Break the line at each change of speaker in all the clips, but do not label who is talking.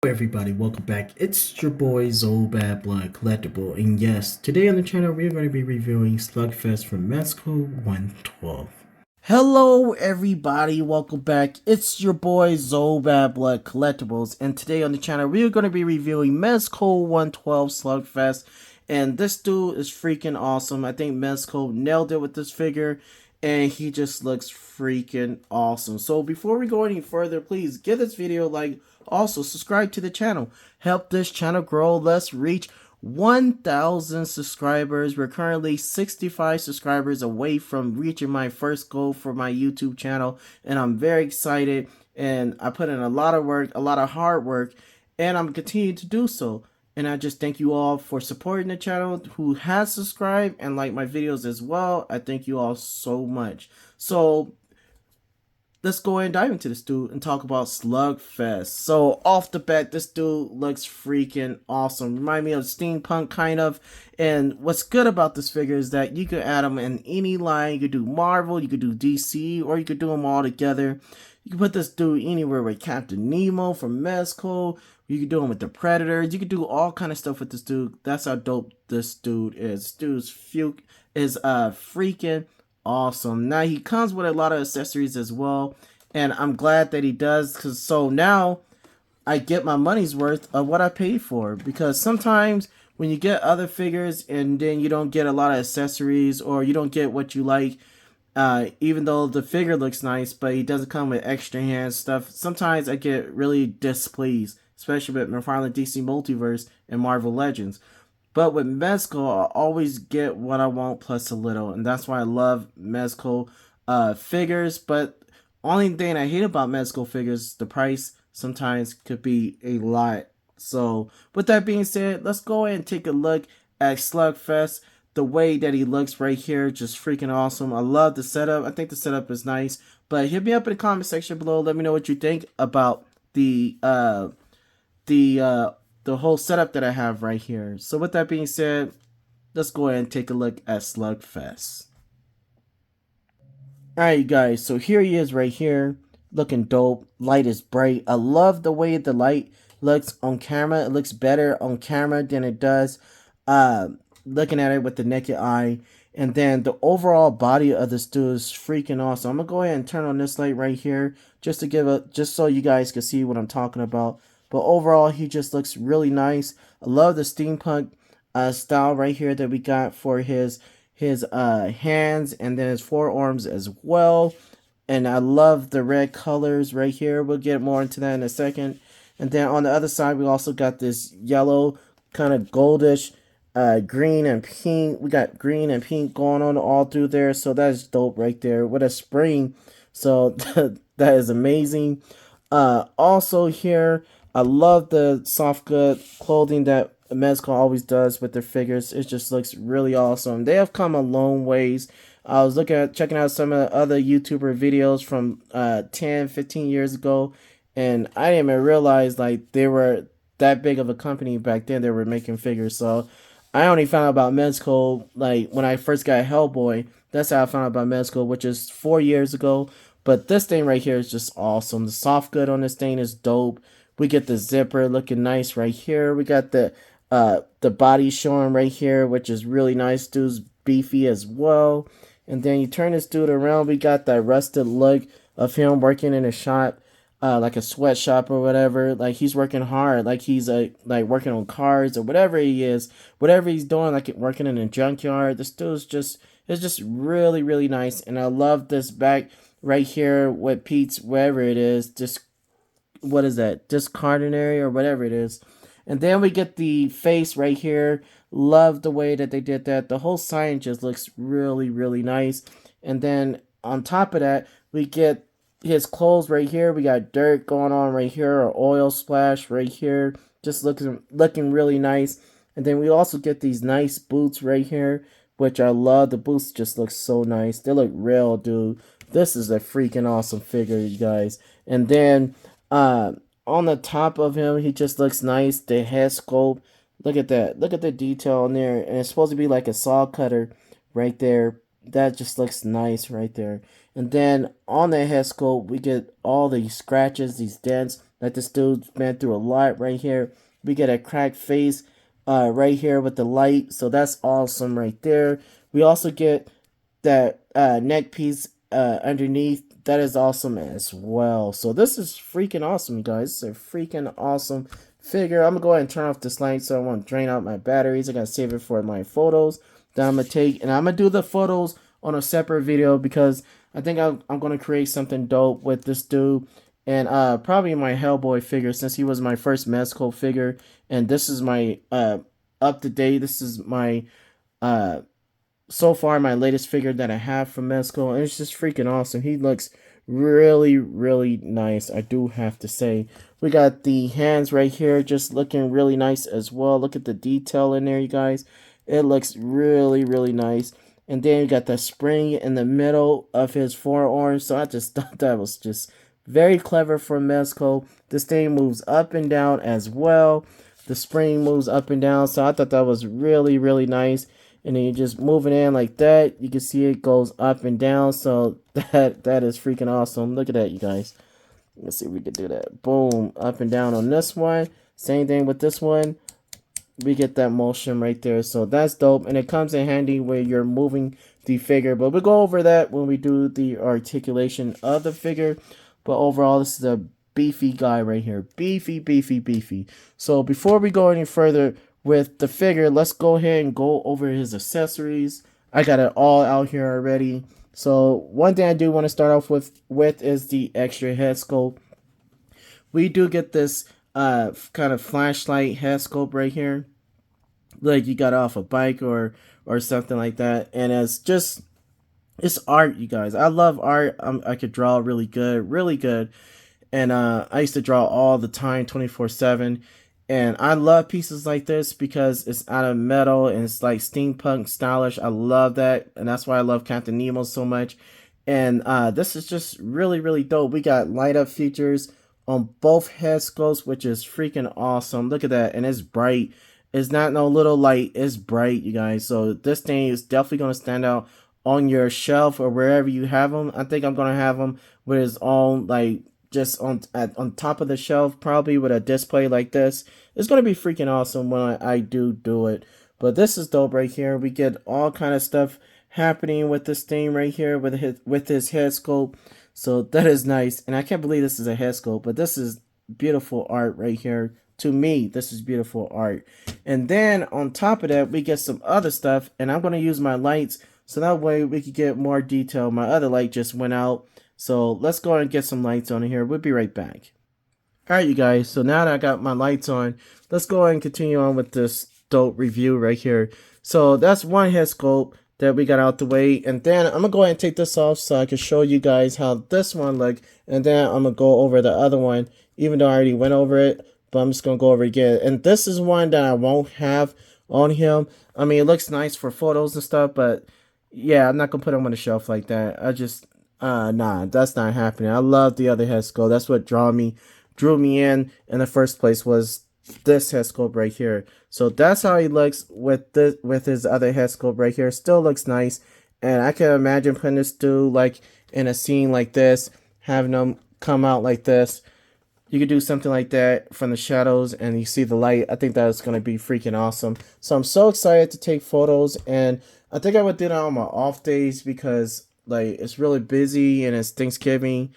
Hello everybody, welcome back. It's your boy Zoe Bad Blood Collectible, and yes, today on the channel we're going to be reviewing Slugfest from Mezco 112. Hello everybody, welcome back. It's your boy Zoe Bad Blood Collectibles, and today on the channel we're going to be reviewing Mezco 112 Slugfest, and this dude is freaking awesome. I think Mezco nailed it with this figure, and he just looks freaking awesome. So before we go any further, please give this video a like. Also, subscribe to the channel. Help this channel grow. Let's reach 1,000 subscribers. We're currently 65 subscribers away from reaching my first goal for my YouTube channel. And I'm very excited. And I put in a lot of work, a lot of hard work. And I'm continuing to do so. And I just thank you all for supporting the channel who has subscribed and like my videos as well. I thank you all so much. So let's go ahead and dive into this dude and talk about Slugfest. So off the bat, this dude looks freaking awesome. Remind me of steampunk kind of. And what's good about this figure is that you could add him in any line. You could do Marvel, you could do DC, or you could do them all together. You can put this dude anywhere with Captain Nemo from Mezco. You could do him with the Predators. You could do all kind of stuff with this dude. That's how dope this dude is. This dude's freaking awesome. Now he comes with a lot of accessories as well, and I'm glad that he does, because so now I get my money's worth of what I paid for. Because sometimes when you get other figures and then you don't get a lot of accessories, or you don't get what you like, even though the figure looks nice but he doesn't come with extra hand stuff, sometimes I get really displeased, especially with McFarlane DC Multiverse and Marvel Legends. But with Mezco, I always get what I want plus a little. And that's why I love Mezco figures. But only thing I hate about Mezco figures, the price sometimes could be a lot. So with that being said, let's go ahead and take a look at Slugfest. The way that he looks right here, just freaking awesome. I love the setup. I think the setup is nice. But hit me up in the comment section below. Let me know what you think about the whole setup that I have right here. So with that being said, let's go ahead and take a look at Slugfest. Alright, you guys, so here he is right here, looking dope. Light is bright. I love the way the light looks on camera. It looks better on camera than it does looking at it with the naked eye. And then the overall body of this dude is freaking awesome. I'm gonna go ahead and turn on this light right here just so you guys can see what I'm talking about. But overall, he just looks really nice. I love the steampunk style right here that we got for his hands and then his forearms as well. And I love the red colors right here. We'll get more into that in a second. And then on the other side, we also got this yellow, kind of goldish, green and pink. We got green and pink going on all through there. So that's dope right there with a spring. So that is amazing. Also here, I love the soft good clothing that Mezco always does with their figures. It just looks really awesome. They have come a long ways. I was checking out some of the other YouTuber videos from 10-15 years ago, and I didn't even realize like they were that big of a company back then. They were making figures. So I only found out about Mezco like when I first got Hellboy. That's how I found out about Mezco, which is 4 years ago. But this thing right here is just awesome. The soft good on this thing is dope. We get the zipper looking nice right here. We got the body showing right here, which is really nice. Dude's beefy as well. And then you turn this dude around, we got that rusted look of him working in a shop, like a sweatshop or whatever. Like he's working hard, like he's like working on cars or whatever he is, whatever he's doing, like working in a junkyard. This dude's just really, really nice. And I love this back right here with Pete's, wherever it is, just what is that, discardinary or whatever it is. And then we get the face right here. Love the way that they did that. The whole sign just looks really, really nice. And then on top of that, we get his clothes right here. We got dirt going on right here, or oil splash right here, just looking really nice. And then we also get these nice boots right here, which I love. The boots just look so nice. They look real, dude. This is a freaking awesome figure, you guys. And then on the top of him, he just looks nice. The head sculpt, look at that. Look at the detail in there. And it's supposed to be like a saw cutter right there. That just looks nice right there. And then on the head sculpt, we get all these scratches, these dents. Like this dude's been through a lot right here. We get a cracked face right here with the light. So that's awesome right there. We also get that neck piece underneath. That is awesome as well. So this is freaking awesome, you guys. It's a freaking awesome figure. I'm gonna go ahead and turn off this light so I won't drain out my batteries. I gotta save it for my photos that I'm gonna take, and I'm gonna do the photos on a separate video because I think I'm gonna create something dope with this dude. And probably my Hellboy figure, since he was my first Mezco figure, and this is my up to date. This is my uh so far my latest figure that I have from Mezco, and it's just freaking awesome. He looks really, really nice, I do have to say. We got the hands right here just looking really nice as well. Look at the detail in there, you guys. It looks really, really nice. And then you got the spring in the middle of his forearm. So I just thought that was just very clever for Mezco. This thing moves up and down as well. The spring moves up and down. So I thought that was really, really nice. And then you just move it in like that. You can see it goes up and down. So that is freaking awesome. Look at that, you guys. Let's see if we can do that. Boom. Up and down on this one. Same thing with this one. We get that motion right there. So that's dope. And it comes in handy where you're moving the figure. But we'll go over that when we do the articulation of the figure. But overall, this is a beefy guy right here. Beefy, beefy, beefy. So before we go any further with the figure, let's go ahead and go over his accessories. I got it all out here already. So one thing I do want to start off with is the extra head sculpt. We do get this kind of flashlight head sculpt right here, like you got off a bike or something like that. And it's art, you guys. I love art. I could draw really good, really good. And I used to draw all the time, 24/7. And I love pieces like this because it's out of metal and it's like steampunk stylish. I love that. And that's why I love Captain Nemo so much. And this is just really, really dope. We got light up features on both head sculpts, which is freaking awesome. Look at that. And it's bright. It's not no little light. It's bright, you guys. So this thing is definitely going to stand out on your shelf or wherever you have them. I think I'm going to have them with his own, like, just on top of the shelf, probably with a display like this. It's going to be freaking awesome when I do it. But this is dope right here. We get all kind of stuff happening with this thing right here with his head sculpt. So that is nice. And I can't believe this is a head sculpt, but this is beautiful art right here. To me, this is beautiful art. And then on top of that, we get some other stuff. And I'm going to use my lights so that way we can get more detail. My other light just went out. So let's go and get some lights on here. We'll be right back. Alright, you guys. So now that I got my lights on, let's go ahead and continue on with this dope review right here. So that's one head sculpt that we got out the way. And then I'm going to go ahead and take this off so I can show you guys how this one look. And then I'm going to go over the other one, even though I already went over it. But I'm just going to go over it again. And this is one that I won't have on him. I mean, it looks nice for photos and stuff, but yeah, I'm not going to put him on the shelf like that. I just... nah, that's not happening. I love the other head sculpt. That's what drew me in the first place, was this head sculpt right here. So that's how he looks with his other head sculpt right here. Still looks nice, and I can imagine putting this dude like in a scene like this, having him come out like this. You could do something like that from the shadows and you see the light. I think that's going to be freaking awesome. So I'm so excited to take photos, and I think I would do that on my off days because like it's really busy and it's Thanksgiving.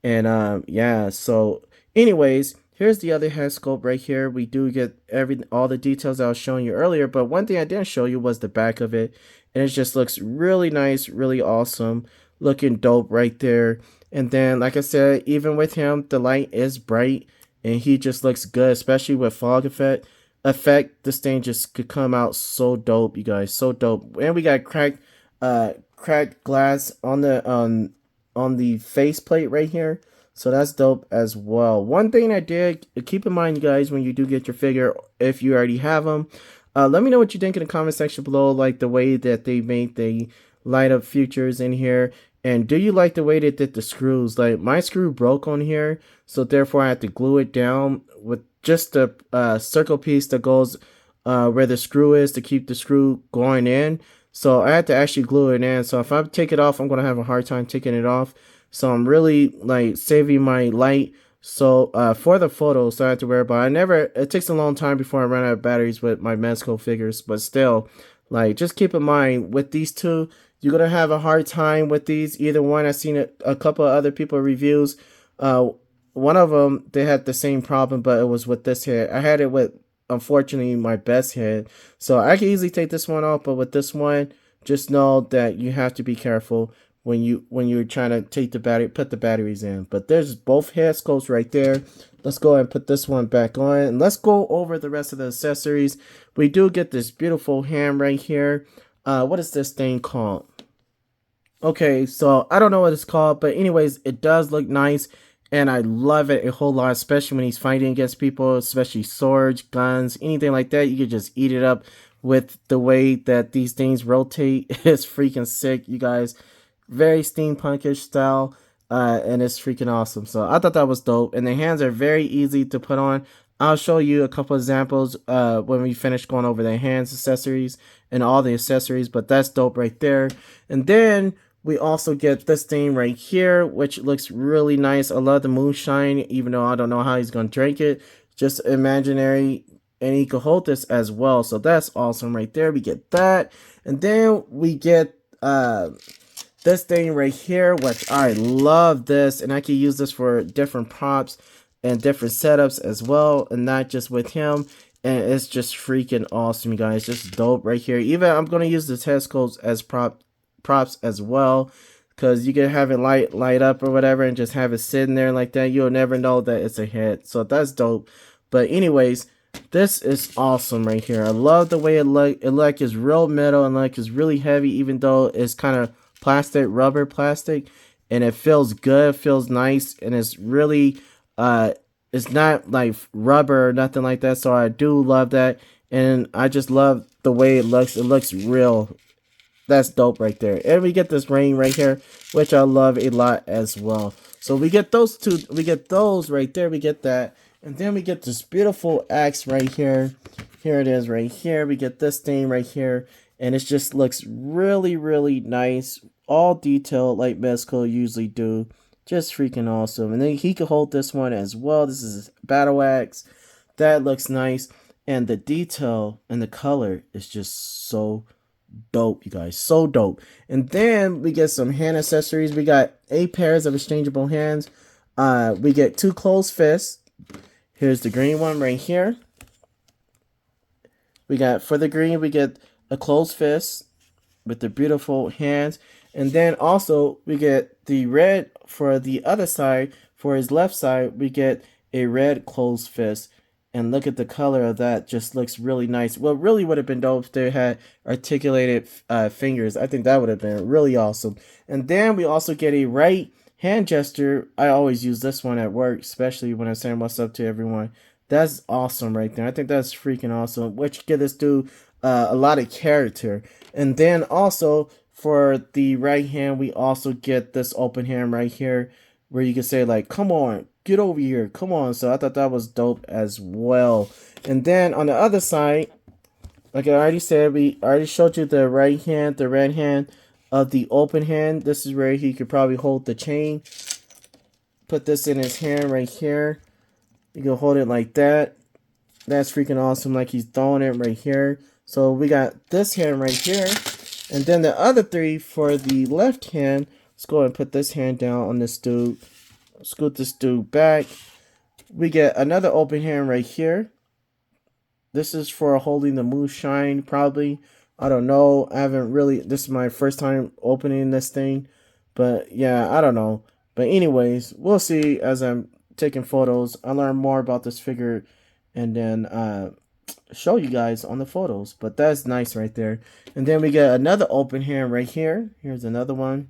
And yeah, so anyways, here's the other head sculpt right here. We do get all the details I was showing you earlier, but one thing I didn't show you was the back of it. And it just looks really nice, really awesome, looking dope right there. And then, like I said, even with him, the light is bright and he just looks good, especially with fog effect. This thing just could come out so dope, you guys, so dope. And we got cracked glass on the faceplate right here, so that's dope as well. One thing I did keep in mind, you guys, when you do get your figure, if you already have them, let me know what you think in the comment section below, like the way that they made the light up features in here. And do you like the way they did the screws? Like my screw broke on here, so therefore I had to glue it down with just the circle piece that goes where the screw is to keep the screw going in. So I had to actually glue it in. So if I take it off, I'm going to have a hard time taking it off. So I'm really like saving my light So for the photos, so I have to wear. But I never. It takes a long time before I run out of batteries with my Mezco figures. But still, like just keep in mind with these two, you're gonna have a hard time with these. Either one, I've seen a couple of other people reviews. Uh, One of them they had the same problem, but it was with this head. I had it with unfortunately my best head, so I can easily take this one off. But with this one, just know that you have to be careful when you're trying to take the battery, put the batteries in. But there's both head sculpts right there. Let's go ahead and put this one back on, and let's go over the rest of the accessories. We do get this beautiful hand right here. What is this thing called? Okay, so I don't know what it's called, but anyways, it does look nice, and I love it a whole lot, especially when he's fighting against people, especially swords, guns, anything like that. You could just eat it up with the way that these things rotate. It's freaking sick, you guys. Very steampunkish style, and it's freaking awesome. So I thought that was dope, and the hands are very easy to put on. I'll show you a couple examples when we finish going over the hands accessories and all the accessories, but that's dope right there. And then we also get this thing right here, which looks really nice. I love the moonshine, even though I don't know how he's going to drink it. Just imaginary, and he can hold this as well. So that's awesome right there. We get that. And then we get this thing right here, which I love this. And I can use this for different props and different setups as well. And not just with him. And it's just freaking awesome, you guys. Just dope right here. Even I'm going to use the head sculpts as props as well, because you can have it light up or whatever and just have it sitting there like that. You'll never know that it's a head, so that's dope. But anyways, this is awesome right here. I love the way it like is real metal, and like is really heavy, even though it's kind of plastic, rubber plastic, and it feels good, feels nice, and it's really it's not like rubber or nothing like that. So I do love that, and I just love the way it looks. It looks real. That's dope right there. And we get this ring right here, which I love a lot as well. So we get those two. We get those right there. We get that. And then we get this beautiful axe right here. Here it is right here. We get this thing right here. And it just looks really, really nice. All detailed like Mezco usually do. Just freaking awesome. And then he could hold this one as well. This is his battle axe. That looks nice. And the detail and the color is just so dope, you guys. So dope. And then we get some hand accessories. We got 8 pairs of exchangeable hands. We get 2 closed fists. Here's the green one right here. We got, for the green, we get a closed fist with the beautiful hands. And then also we get the red for the other side. For his left side, we get a red closed fist. And look at the color of that. Just looks really nice. Well, really would have been dope if they had articulated fingers. I think that would have been really awesome. And then we also get a right hand gesture. I always use this one at work, especially when I'm saying what's up to everyone. That's awesome right there. I think that's freaking awesome. Which gives this dude a lot of character. And then also for the right hand, we also get this open hand right here, where you can say like, come on, get over here, come on. So I thought that was dope as well. And then on the other side, like I already said, we already showed you the right hand, the red hand of the open hand. This is where he could probably hold the chain. Put this in his hand right here. You can hold it like that. That's freaking awesome, like he's throwing it right here. So we got this hand right here. And then the other 3 for the left hand. Let's go ahead and put this hand down on this dude. Scoot this dude back. We get another open hand right here. This is for holding the moonshine, probably. I don't know. I haven't really... This is my first time opening this thing. But yeah, I don't know. But anyways, we'll see as I'm taking photos. I learn more about this figure and then show you guys on the photos. But that's nice right there. And then we get another open hand right here. Here's another one.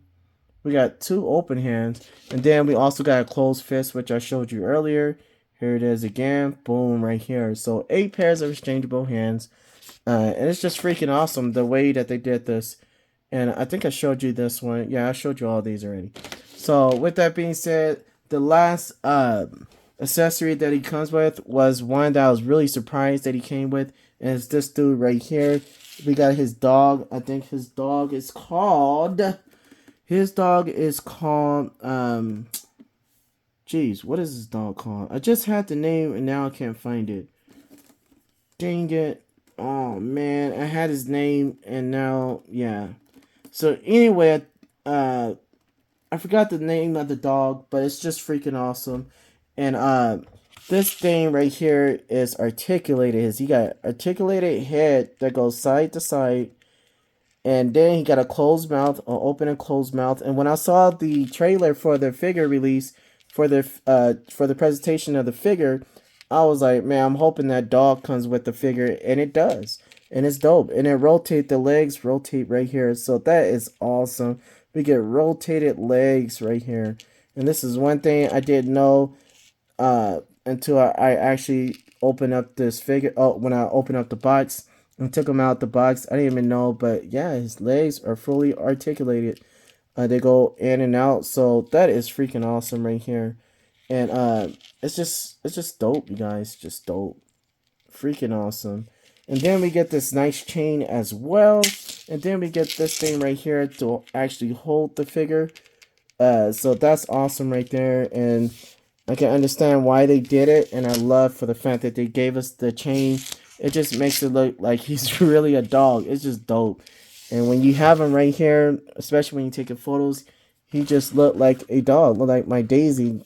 We got 2 open hands. And then we also got a closed fist, which I showed you earlier. Here it is again. Boom, right here. So 8 pairs of exchangeable hands. And it's just freaking awesome the way that they did this. And I think I showed you this one. Yeah, I showed you all these already. So with that being said, the last accessory that he comes with was one that I was really surprised that he came with. And it's this dude right here. We got his dog. I think his dog is called... Jeez, what is this dog called? I just had the name and now I can't find it. Dang it. Oh man, I had his name and now yeah. So anyway, I forgot the name of the dog, but it's just freaking awesome. And this thing right here is articulated. He got articulated head that goes side to side, and then he got a closed mouth, an open and closed mouth. And when I saw the trailer for the figure release for the presentation of the figure, I was like, man, I'm hoping that dog comes with the figure, and it does, and it's dope. And it rotate the legs, rotate right here, so that is awesome. We get rotated legs right here, and this is one thing I didn't know until I actually opened up this figure. Oh, when I opened up the box and took him out the box, I didn't even know. But yeah, his legs are fully articulated. They go in and out, so that is freaking awesome right here. And it's just dope, you guys, just dope, freaking awesome. And then we get this nice chain as well, and then we get this thing right here to actually hold the figure. So that's awesome right there, and I can understand why they did it, and I love for the fact that they gave us the chain. It just makes it look like he's really a dog. It's just dope. And when you have him right here, especially when you're taking photos, he just looked like a dog. Look like my Daisy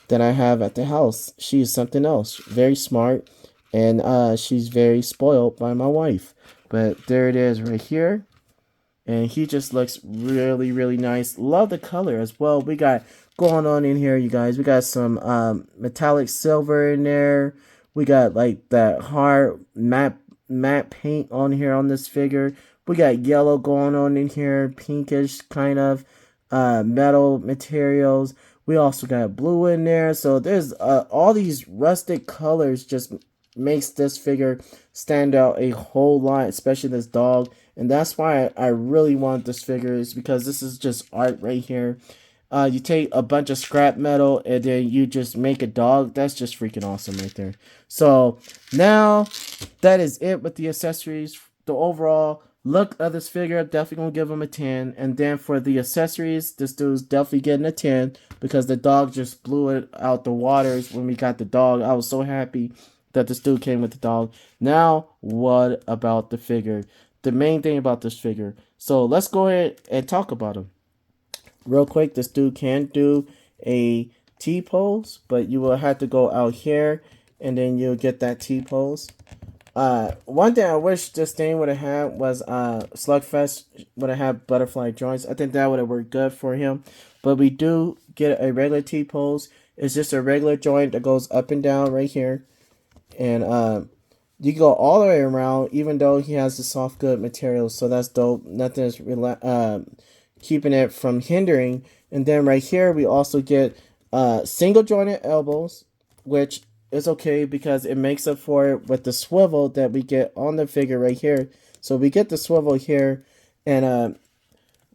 that I have at the house. She is something else. Very smart, and she's very spoiled by my wife. But there it is right here. And he just looks really, really nice. Love the color as well. We got going on in here, you guys. We got some metallic silver in there. We got like that hard matte paint on here on this figure. We got yellow going on in here, pinkish kind of metal materials. We also got blue in there. So there's all these rustic colors just makes this figure stand out a whole lot, especially this dog. And that's why I really want this figure, is because this is just art right here. You take a bunch of scrap metal and then you just make a dog. That's just freaking awesome right there. So now that is it with the accessories. The overall look of this figure, definitely gonna give him a 10. And then for the accessories, this dude's definitely getting a 10 because the dog just blew it out the waters when we got the dog. I was so happy that this dude came with the dog. Now, what about the figure? The main thing about this figure. So let's go ahead and talk about him. Real quick, this dude can do a T-pose, but you will have to go out here and then you'll get that T-pose. One thing I wish this thing would have had was Slugfest would have had butterfly joints. I think that would have worked good for him. But we do get a regular T-pose. It's just a regular joint that goes up and down right here. And you go all the way around, even though he has the soft good material, so that's dope. Nothing is keeping it from hindering. And then right here we also get single jointed elbows, which is okay because it makes up for it with the swivel that we get on the figure right here. So we get the swivel here, and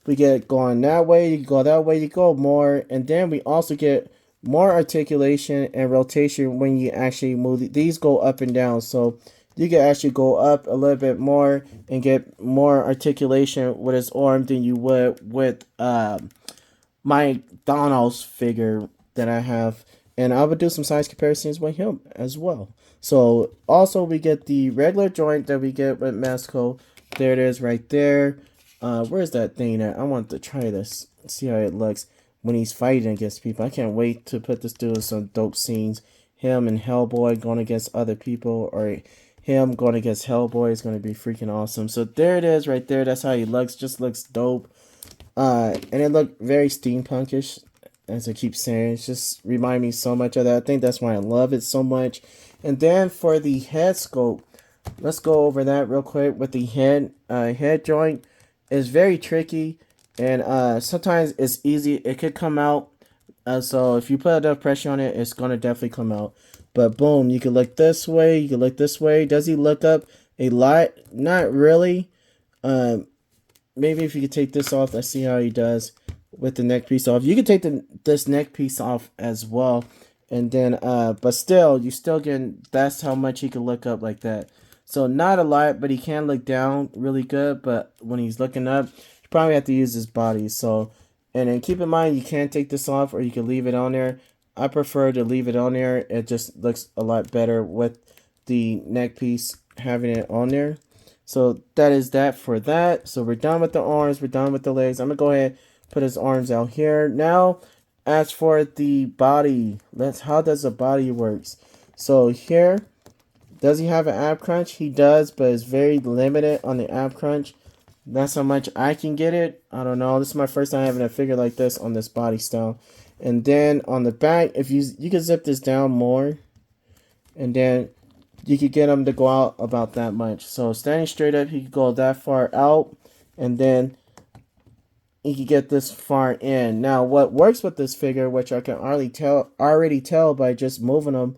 we get going that way, you go that way, you go more, and then we also get more articulation and rotation when you actually move. These go up and down, so you can actually go up a little bit more and get more articulation with his arm than you would with my Donald's figure that I have. And I would do some size comparisons with him as well. So also we get the regular joint that we get with Mezco. There it is right there. Where's that thing at? I want to try this. See how it looks when he's fighting against people. I can't wait to put this dude in some dope scenes. Him and Hellboy going against other people, or him going against Hellboy is going to be freaking awesome. So there it is right there. That's how he looks. Just looks dope. And it looked very steampunkish, as I keep saying. It just remind me so much of that. I think that's why I love it so much. And then for the head sculpt, let's go over that real quick. With the head joint, is very tricky, and sometimes it's easy. It could come out. So if you put enough pressure on it, it's gonna definitely come out. But boom, you can look this way. You can look this way. Does he look up a lot? Not really. Maybe if you could take this off, let's see how he does with the neck piece off. You can take this neck piece off as well, and then but still, you still get, that's how much he can look up like that. So not a lot, but he can look down really good. But when he's looking up, you probably have to use his body. So, and then keep in mind, you can't take this off, or you can leave it on there. I prefer to leave it on there. It just looks a lot better with the neck piece having it on there. So that is that for that. So we're done with the arms. We're done with the legs. I'm going to go ahead and put his arms out here. Now, as for the body, how does the body works? So here, does he have an ab crunch? He does, but it's very limited on the ab crunch. That's how much I can get it. I don't know. This is my first time having a figure like this on this body style. And then on the back, if you can zip this down more, and then you could get him to go out about that much. So standing straight up, he could go that far out, and then he could get this far in. Now, what works with this figure, which I can already tell by just moving him,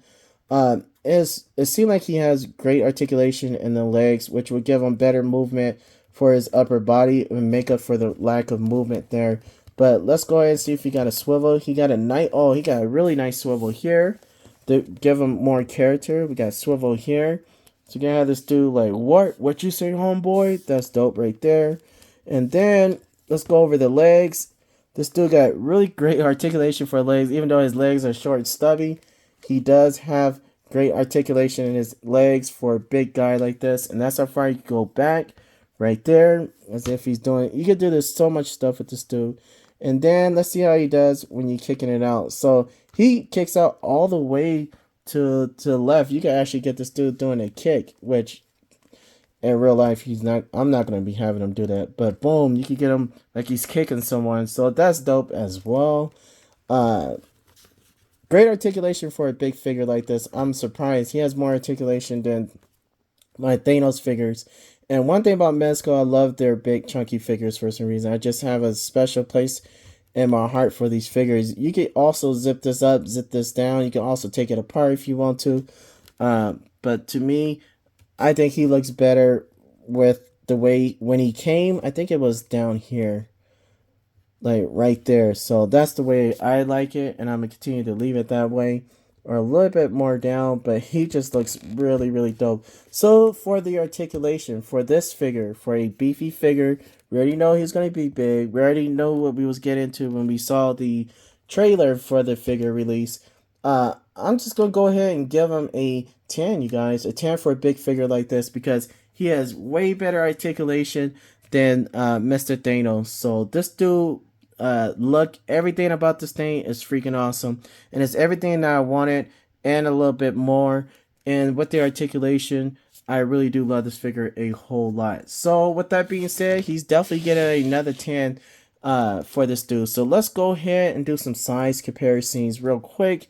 is it seems like he has great articulation in the legs, which would give him better movement for his upper body and make up for the lack of movement there. But let's go ahead and see if he got a swivel. He got he got a really nice swivel here to give him more character. We got swivel here. So you're gonna have this dude like, what you say, homeboy? That's dope right there. And then let's go over the legs. This dude got really great articulation for legs, even though his legs are short and stubby. He does have great articulation in his legs for a big guy like this. And that's how far you can go back. Right there, as if he's doing. You could do this so much stuff with this dude. And then let's see how he does when you're kicking it out. So he kicks out all the way to the left. You can actually get this dude doing a kick, which in real life he's not. I'm not gonna be having him do that. But boom, you can get him like he's kicking someone. So that's dope as well. Great articulation for a big figure like this. I'm surprised he has more articulation than my Thanos figures. And one thing about Mezco, I love their big chunky figures for some reason. I just have a special place in my heart for these figures. You can also zip this up, zip this down. You can also take it apart if you want to. But to me, I think he looks better with the way when he came. I think it was down here, like right there. So that's the way I like it, and I'm gonna continue to leave it that way, or a little bit more down, but he just looks really, really dope. So for the articulation for this figure, for a beefy figure, we already know he's going to be big. We already know what we was getting into when we saw the trailer for the figure release. I'm just going to go ahead and give him a 10, you guys. A 10 for a big figure like this, because he has way better articulation than Mr. Thanos. So this dude, look, everything about this thing is freaking awesome, and it's everything that I wanted and a little bit more. And with the articulation, I really do love this figure a whole lot. So with that being said, he's definitely getting another 10 for this dude. So let's go ahead and do some size comparisons real quick.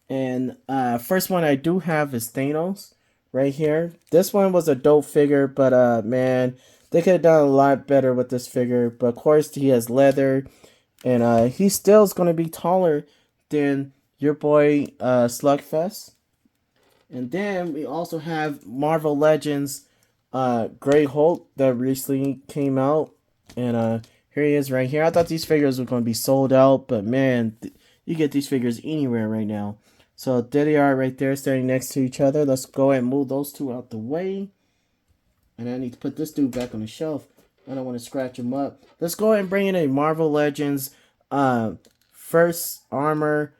And first one I do have is Thanos right here. This one was a dope figure, but man, they could have done a lot better with this figure. But of course, he has leather, and he still is going to be taller than your boy Slugfest. And then we also have Marvel Legends Grey Hulk that recently came out. And here he is right here. I thought these figures were going to be sold out, but man, you get these figures anywhere right now. So there they are right there standing next to each other. Let's go ahead and move those two out the way. And I need to put this dude back on the shelf. I don't want to scratch him up. Let's go ahead and bring in a Marvel Legends first armor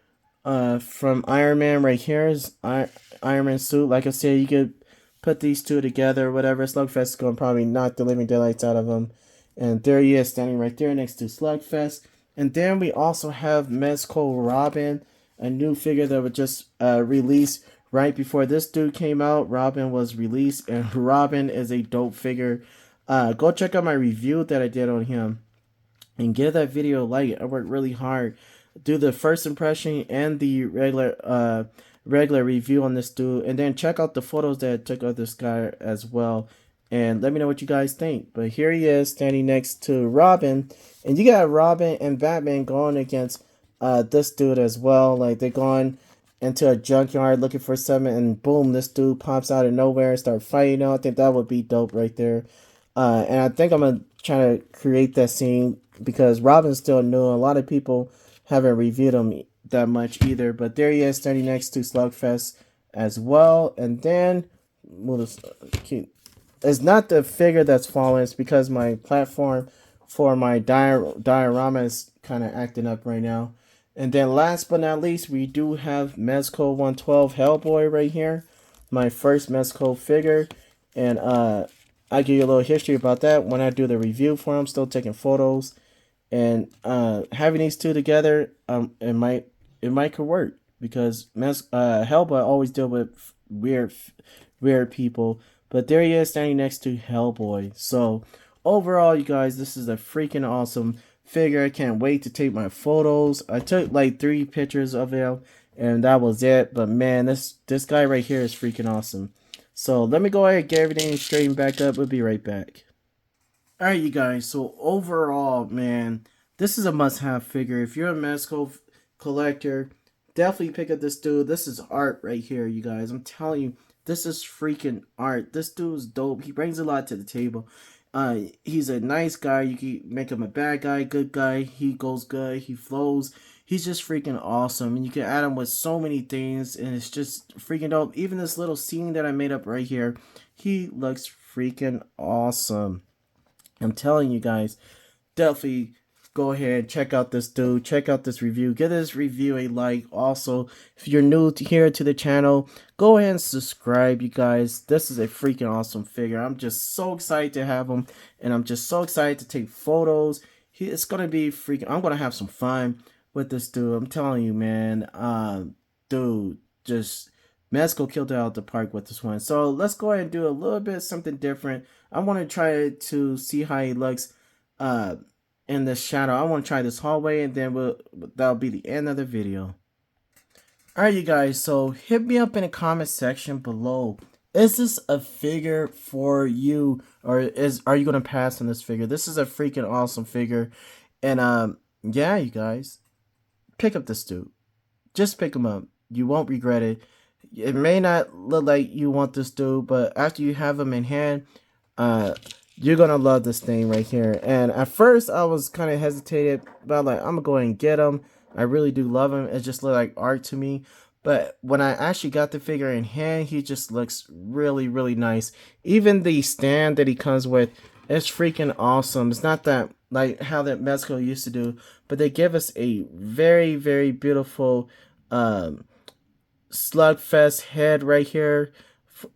from Iron Man right here. Is Iron Man suit. Like I said, you could put these two together or whatever. Slugfest is going to probably knock the living daylights out of him. And there he is standing right there next to Slugfest. And then we also have Mezco Robin, a new figure that was just released right before this dude came out. Robin was released, and Robin is a dope figure. Go check out my review that I did on him and give that video a like. I worked really hard. Do the first impression and the regular review on this dude, and then check out the photos that I took of this guy as well, and let me know what you guys think. But here he is standing next to Robin, and you got Robin and Batman going against this dude as well. Like, they're going into a junkyard looking for something, and boom, this dude pops out of nowhere and start fighting. I think that would be dope right there. And I think I'm gonna try to create that scene because Robin's still new. A lot of people haven't reviewed him that much either. But there he is standing next to Slugfest as well. And then it's not the figure that's falling. It's because my platform for my diorama is kind of acting up right now. And then last but not least, we do have Mezco 112 Hellboy right here. My first Mezco figure. And I'll give you a little history about that when I do the review for him. Still taking photos. And having these two together, it might could work. Because Hellboy always deal with weird people. But there he is standing next to Hellboy. So overall, you guys, this is a freaking awesome figure. I can't wait to take my photos. I took like 3 pictures of him, and that was it. But man, this guy right here is freaking awesome. So let me go ahead and get everything straightened back up. We'll be right back. Alright, you guys, so overall, man, this is a must-have figure. If you're a Mezco collector, definitely pick up this dude. This is art right here, you guys. I'm telling you, this is freaking art. This dude's dope. He brings a lot to the table. He's a nice guy. You can make him a bad guy, good guy. He goes good. He flows. He's just freaking awesome. And you can add him with so many things, and it's just freaking dope. Even this little scene that I made up right here, he looks freaking awesome. I'm telling you guys, definitely go ahead, check out this dude, check out this review, give this review a like. Also, if you're new here to the channel, go ahead and subscribe, you guys. This is a freaking awesome figure. I'm just so excited to have him, and I'm just so excited to take photos. It's gonna be freaking, I'm gonna have some fun with this dude. I'm telling you, man. Dude, just Mezco killed it out the park with this one. So let's go ahead and do a little bit something different. I want to try to see how he looks in the shadow. I want to try this hallway, and then that'll be the end of the video. Alright, you guys, so hit me up in the comment section below. Is this a figure for you, or are you going to pass on this figure? This is a freaking awesome figure. And yeah, you guys, pick up this dude. Just pick him up. You won't regret it. It may not look like you want this dude, but after you have him in hand, you're gonna love this thing right here. And at first I was kind of hesitated, but like, I'm gonna go ahead and get him. I really do love him. It just looked like art to me. But when I actually got the figure in hand, he just looks really, really nice. Even the stand that he comes with, it's freaking awesome. It's not that like how that Mezco used to do, but they give us a very, very beautiful Slugfest head right here,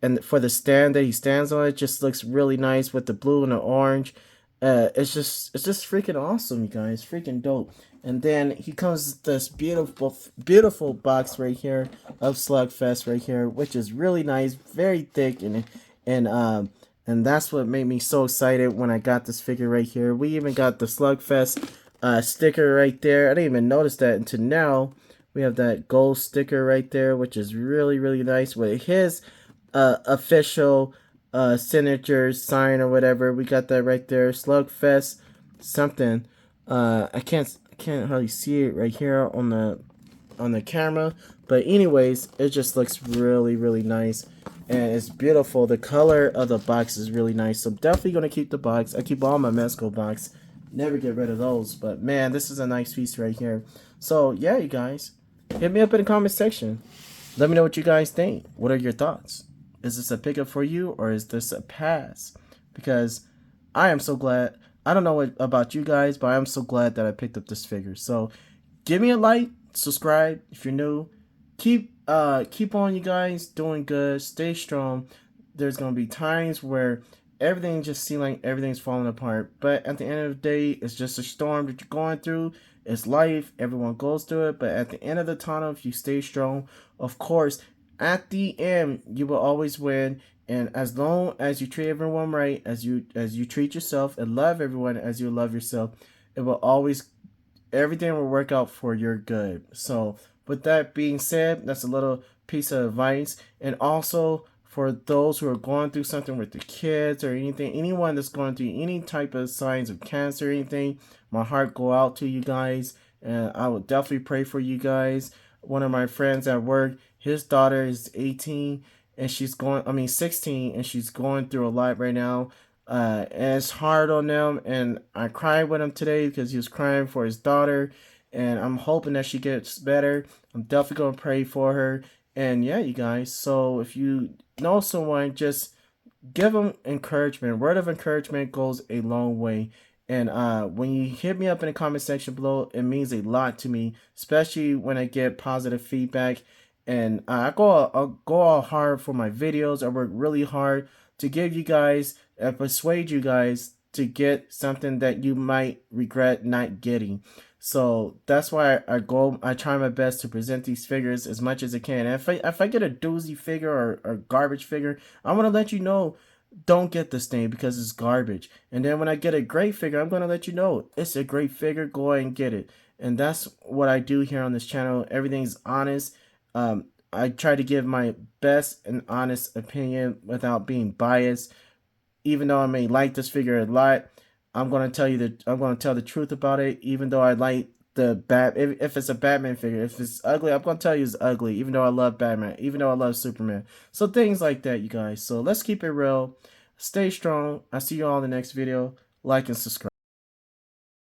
and for the stand that he stands on, it just looks really nice with the blue and the orange. It's just freaking awesome, you guys. Freaking dope. And then he comes with this beautiful box right here of Slugfest right here, which is really nice, very thick, and that's what made me so excited when I got this figure right here. We even got the Slugfest sticker right there. I didn't even notice that until now. We have that gold sticker right there, which is really, really nice with his official signature sign or whatever. We got that right there. Slugfest something. I can't hardly see it right here on the camera. But anyways, it just looks really, really nice. And it's beautiful. The color of the box is really nice. So definitely going to keep the box. I keep all my Mezco box. Never get rid of those. But man, this is a nice piece right here. So yeah, you guys, hit me up in the comment section. Let me know what you guys think. What are your thoughts? Is this a pickup for you, or is this a pass? Because I am so glad. I don't know what about you guys, but I'm so glad that I picked up this figure. So give me a like, subscribe if you're new. Keep on, you guys, doing good. Stay strong. There's gonna be times where everything just seems like everything's falling apart, but at the end of the day, it's just a storm that you're going through. It's life. Everyone goes through it, but at the end of the tunnel, if you stay strong, of course, at the end, you will always win. And as long as you treat everyone right, as you treat yourself and love everyone as you love yourself, it will always, everything will work out for your good. So with that being said, that's a little piece of advice. And also for those who are going through something with the kids or anything, anyone that's going through any type of signs of cancer or anything, my heart go out to you guys. And I will definitely pray for you guys. One of my friends at work, his daughter is 18 and she's 16, and she's going through a lot right now. And it's hard on them, and I cried with him today because he was crying for his daughter, and I'm hoping that she gets better. I'm definitely going to pray for her. And yeah, you guys, so if you know someone, just give them encouragement. Word of encouragement goes a long way. And when you hit me up in the comment section below, it means a lot to me, especially when I get positive feedback. And I go all hard for my videos. I work really hard to give you guys and persuade you guys to get something that you might regret not getting. So that's why I try my best to present these figures as much as I can. And if I get a doozy figure or garbage figure, I want to let you know, don't get this thing because it's garbage. And then when I get a great figure, I'm going to let you know it's a great figure. Go ahead and get it. And that's what I do here on this channel. Everything's honest. I try to give my best and honest opinion without being biased. Even though I may like this figure a lot, I'm going to tell the truth about it. Even though I like if it's a Batman figure, if it's ugly, I'm going to tell you it's ugly, even though I love Batman, even though I love Superman. So things like that, you guys. So let's keep it real. Stay strong. I'll see you all in the next video. Like and subscribe.